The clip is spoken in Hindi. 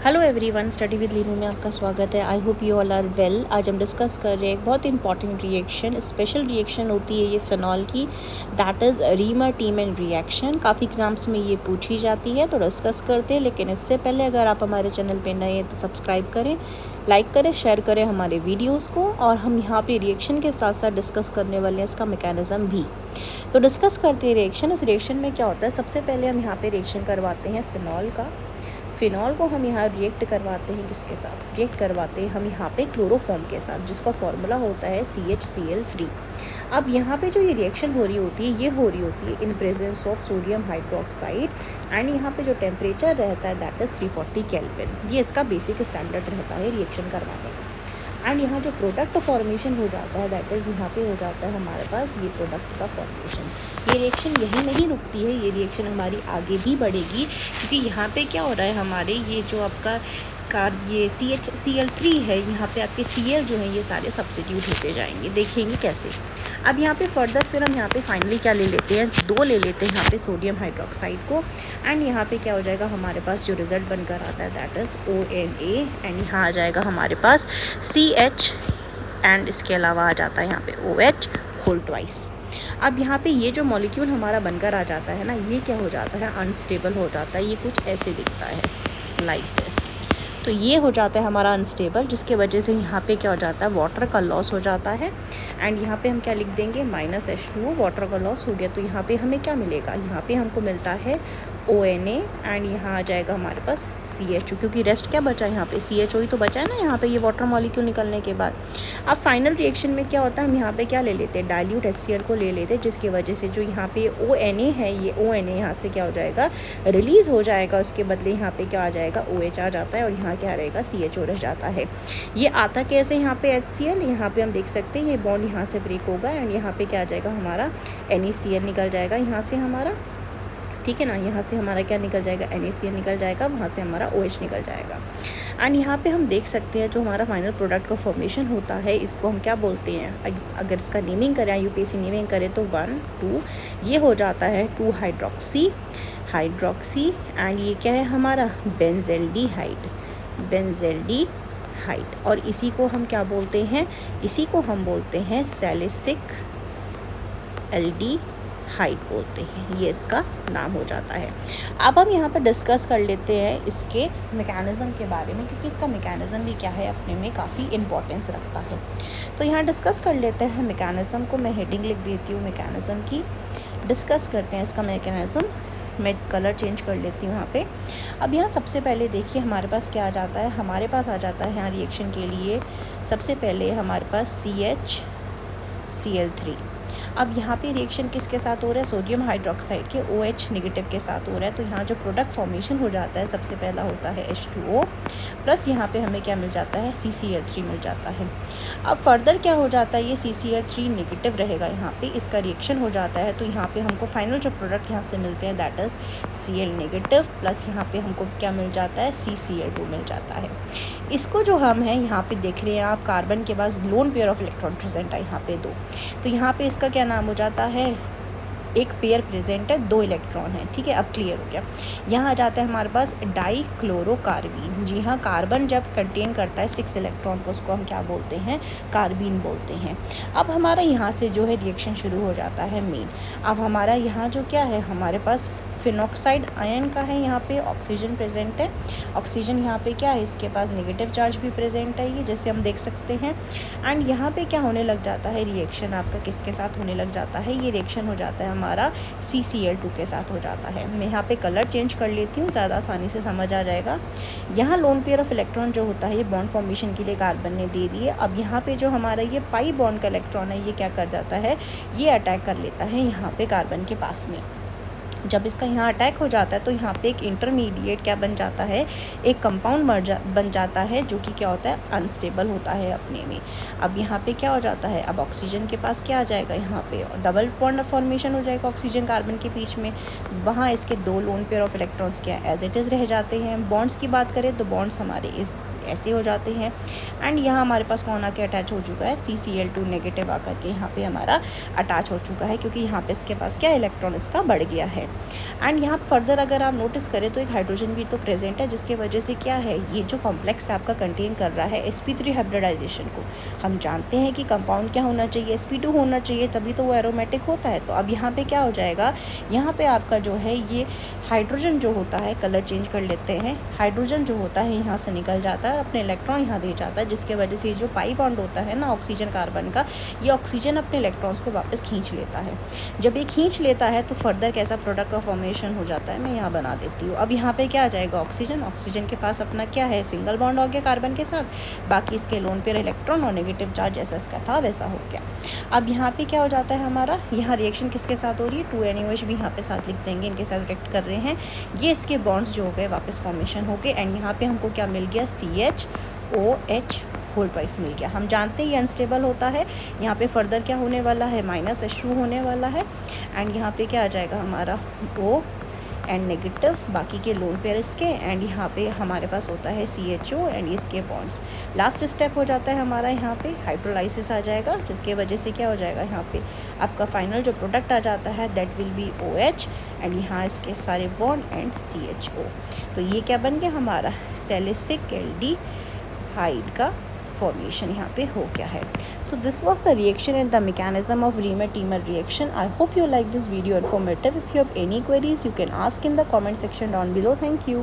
Hello everyone, study with Linu में आपका स्वागत है। I hope you all are well. आज हम डिस्कस कर रहे हैं एक बहुत इंपॉर्टेंट रिएक्शन, स्पेशल रिएक्शन होती है ये फिनॉल की, दैट इज़ रीमर टीमैन रिएक्शन। काफ़ी एग्जाम्स में ये पूछी जाती है, तो डिस्कस करते हैं। लेकिन इससे पहले अगर आप हमारे चैनल पे नए हैं तो सब्सक्राइब करें, लाइक करें, शेयर करें हमारे वीडियोज़ को। और हम यहाँ पे रिएक्शन के साथ साथ डिस्कस करने वाले हैं इसका मैकेनिज़्म भी। तो डिस्कस करते हैं रिएक्शन। इस रिएक्शन में क्या होता है, सबसे पहले हम यहाँ पे रिएक्शन करवाते हैं फिनॉल का। फिनॉल को हम यहाँ रिएक्ट करवाते हैं किसके साथ, रिएक्ट करवाते हैं हम यहाँ पे क्लोरोफॉर्म के साथ, जिसका फॉर्मूला होता है CHCl3। अब यहाँ पे जो ये रिएक्शन हो रही होती है, ये हो रही होती है in presence of sodium hydroxide, and यहाँ पे जो टेम्परेचर रहता है दैट इज़ 340 केल्विन। ये इसका बेसिक स्टैंडर्ड रहता है रिएक्शन करवाने का। एंड यहाँ जो प्रोडक्ट फॉर्मेशन हो जाता है दैट इज़ यहाँ पे हो जाता है हमारे पास ये प्रोडक्ट का फॉर्मेशन। ये रिएक्शन यही नहीं रुकती है, ये रिएक्शन हमारी आगे भी बढ़ेगी, क्योंकि यहाँ पे क्या हो रहा है, हमारे ये जो आपका ये CHCl3 है, यहाँ पे आपके Cl जो है ये सारे सब्स्टिट्यूट होते जाएंगे। देखेंगे कैसे। अब यहाँ पे फर्दर फिर हम यहाँ पे फाइनली क्या ले लेते हैं, 2 ले लेते हैं यहाँ पे सोडियम हाइड्रोक्साइड को। एंड यहाँ पे क्या हो जाएगा, हमारे पास जो रिज़ल्ट बनकर आता है दैट इज़ ONA। एंड यहाँ आ जाएगा हमारे पास CH, एंड इसके अलावा आ जाता है यहाँ पे OH होल ट्वाइस। अब यहाँ पे ये जो मॉलिक्यूल हमारा बनकर आ जाता है ना, ये क्या हो जाता है, अनस्टेबल हो जाता है। ये कुछ ऐसे दिखता है लाइक दिस। तो ये हो जाता है हमारा अनस्टेबल, जिसके वजह से यहाँ पे क्या हो जाता है, वाटर का लॉस हो जाता है। एंड यहाँ पे हम क्या लिख देंगे, -H2O, वाटर का लॉस हो गया। तो यहाँ पे हमें क्या मिलेगा, यहाँ पे हमको मिलता है ONA, एंड यहाँ आ जाएगा हमारे पास CHO, क्योंकि रेस्ट क्या बचा है यहाँ पे, CHO ही तो बचा है ना यहाँ पे, ये वाटर मॉलिक्यूल निकलने के बाद। अब फाइनल रिएक्शन में क्या होता है, हम यहाँ पे क्या ले लेते हैं, डाइल्यूट HCl को ले लेते हैं, जिसकी वजह से जो यहाँ पे ONA है, ये ONA यहाँ से क्या हो जाएगा, रिलीज़ हो जाएगा। उसके बदले यहाँ पे क्या आ जाएगा, OH आ जाता है, और यहाँ क्या रहेगा, CHO रह जाता है। ये आता कैसे यहाँ पे HCl, यहाँ पे हम देख सकते हैं ये बॉन्ड यहाँ से ब्रेक होगा, एंड यहाँ पे क्या आ जाएगा, हमारा NaCl निकल जाएगा यहाँ से हमारा, ठीक है ना। यहाँ से हमारा क्या निकल जाएगा, NaCl निकल जाएगा, वहाँ से हमारा OH निकल जाएगा। एंड यहाँ पे हम देख सकते हैं जो हमारा फाइनल प्रोडक्ट का फॉर्मेशन होता है, इसको हम क्या बोलते हैं, अगर इसका नेमिंग करें, UPSC नेमिंग करें तो 1 2 ये हो जाता है 2 हाइड्रोक्सी, एंड ये क्या है हमारा, बेंजेल्डिहाइड। और इसी को हम क्या बोलते हैं, इसी को हम बोलते हैं सैलिसिक एल्डिहाइड बोलते हैं, ये इसका नाम हो जाता है। अब हम यहाँ पर डिस्कस कर लेते हैं इसके मैकेनिज़्म के बारे में, क्योंकि इसका मैकेनिज़्म भी क्या है, अपने में काफ़ी इंपॉर्टेंस रखता है। तो यहाँ डिस्कस कर लेते हैं मैकेनिज़्म को। मैं हेडिंग लिख देती हूँ मैकेनिज़्म की, डिस्कस करते हैं इसका मैकेनिज़्म। मैं कलर चेंज कर लेती हूँ यहाँ पे। अब यहाँ सबसे पहले देखिए हमारे पास क्या आ जाता है, हमारे पास आ जाता है यहाँ रिएक्शन के लिए सबसे पहले हमारे पास CHCl3। अब यहाँ पे रिएक्शन किसके साथ हो रहा है, सोडियम हाइड्रोक्साइड के OH नेगेटिव के साथ हो रहा है। तो यहाँ जो प्रोडक्ट फॉर्मेशन हो जाता है, सबसे पहला होता है H2O, प्लस यहाँ पे हमें क्या मिल जाता है, CCl3 मिल जाता है। अब फर्दर क्या हो जाता है, ये CCl3 नेगेटिव रहेगा, यहाँ पे इसका रिएक्शन हो जाता है। तो यहाँ पे हमको फाइनल जो प्रोडक्ट यहाँ से मिलते हैं that is Cl negative, plus यहाँ पे हमको क्या मिल जाता है, CCl2 मिल जाता है। इसको जो हम हैं यहाँ पे देख रहे हैं आप, कार्बन के पास lone pair of electron present है यहाँ पे 2। तो यहाँ पे इसका क्या नाम हो जाता है, एक पेयर प्रेजेंट है, 2 इलेक्ट्रॉन है, ठीक है। अब क्लियर हो गया। यहाँ आ जाता है हमारे पास डाइक्लोरोकार्बीन। जी हाँ, कार्बन जब कंटेन करता है 6 इलेक्ट्रॉन को, उसको हम क्या बोलते हैं, कार्बीन बोलते हैं। अब हमारा यहाँ से जो है रिएक्शन शुरू हो जाता है मेन। अब हमारा यहाँ जो क्या है, हमारे पास फिनॉक्साइड आयन का है, यहाँ पे ऑक्सीजन प्रेजेंट है। ऑक्सीजन यहाँ पे क्या है, इसके पास नेगेटिव चार्ज भी प्रेजेंट है, ये जैसे हम देख सकते हैं। एंड यहाँ पे क्या होने लग जाता है, रिएक्शन आपका किसके साथ होने लग जाता है, ये रिएक्शन हो जाता है हमारा CCl2 के साथ हो जाता है। मैं यहाँ पे कलर चेंज कर लेती हूँ, ज़्यादा आसानी से समझ आ जाएगा। यहाँ लोन पेयर ऑफ इलेक्ट्रॉन जो होता है, ये बॉन्ड फॉर्मेशन के लिए कार्बन ने दे दिए। अब यहाँ पे जो हमारा ये पाई बॉन्ड का इलेक्ट्रॉन है, ये क्या कर जाता है, ये अटैक कर लेता है यहाँ पे कार्बन के पास में। जब इसका यहाँ अटैक हो जाता है तो यहाँ पे एक इंटरमीडिएट क्या बन जाता है, एक कंपाउंड बन जाता है, जो कि क्या होता है, अनस्टेबल होता है अपने में। अब यहाँ पे क्या हो जाता है, अब ऑक्सीजन के पास क्या आ जाएगा, यहाँ पे डबल बॉन्ड फॉर्मेशन हो जाएगा ऑक्सीजन कार्बन के बीच में। वहाँ इसके 2 लोन पेयर ऑफ इलेक्ट्रॉन्स क्या एज इट इज़ रह जाते हैं। बॉन्ड्स की बात करें तो बॉन्ड्स हमारे इस ऐसे हो जाते हैं। एंड यहाँ हमारे पास कौन आके अटैच हो चुका है, CCl2 नेगेटिव आकर के यहाँ पे हमारा अटैच हो चुका है, क्योंकि यहाँ पे इसके पास क्या इलेक्ट्रॉन इसका बढ़ गया है। एंड यहाँ फर्दर अगर आप नोटिस करें तो एक हाइड्रोजन भी तो प्रेजेंट है, जिसके वजह से क्या है, ये जो कॉम्प्लेक्स आपका कंटेन कर रहा है sp3 हाइब्रिडाइजेशन को। हम जानते हैं कि कंपाउंड क्या होना चाहिए, sp2 होना चाहिए, तभी तो वो एरोमेटिक होता है। तो अब यहाँ पे क्या हो जाएगा, यहाँ पे आपका जो है ये हाइड्रोजन जो होता है, कलर चेंज कर लेते हैं, हाइड्रोजन जो होता है यहाँ से निकल जाता है, अपने इलेक्ट्रॉन यहाँ दे जाता है, जिसके वजह से जो पाई बॉन्ड होता है ना ऑक्सीजन कार्बन का, ये ऑक्सीजन अपने इलेक्ट्रॉन्स को वापस खींच लेता है। जब ये खींच लेता है तो फर्दर कैसा प्रोडक्ट का फॉर्मेशन हो जाता है, मैं यहाँ बना देती हूँ। अब यहाँ पे क्या आ जाएगा, ऑक्सीजन, ऑक्सीजन के पास अपना क्या है, सिंगल बॉन्ड हो गया कार्बन के साथ, बाकी इसके लोन पेयर इलेक्ट्रॉन और नेगेटिव चार्ज जैसा इसका था वैसा हो गया। अब यहाँ पे क्या हो जाता है हमारा, यहाँ रिएक्शन किसके साथ हो रही है, 2NaOH भी यहाँ पे साथ लिख देंगे, इनके साथ रिएक्ट कर रहे हैं, ये इसके बॉन्ड्स जो हो गए वापस फॉर्मेशन हो गए। एंड यहाँ पे हमको क्या मिल गया, CHOH होल ट्वाइस मिल गया। हम जानते हैं ये अनस्टेबल होता है, यहाँ पे फर्दर क्या होने वाला है, -H2 होने वाला है। एंड यहाँ पे क्या आ जाएगा हमारा O एंड नेगेटिव, बाकी के लोन पेयर इसके, एंड यहाँ पे हमारे पास होता है CHO एंड इसके बॉन्ड्स। लास्ट स्टेप हो जाता है हमारा यहाँ पे हाइड्रोलाइसिस आ जाएगा, जिसके वजह से क्या हो जाएगा, यहाँ पे आपका फाइनल जो प्रोडक्ट आ जाता है that will be OH and यहाँ इसके सारे बॉन्ड एंड CHO। तो ये क्या बन गया हमारा, सैलिसिक एल्डिहाइड का फॉर्मेशन यहाँ पे हो गया है। So this was the reaction and the mechanism of reamer-teamer reaction. I hope you like this video informative. If you have any queries, you can ask in the comment section down below. Thank you.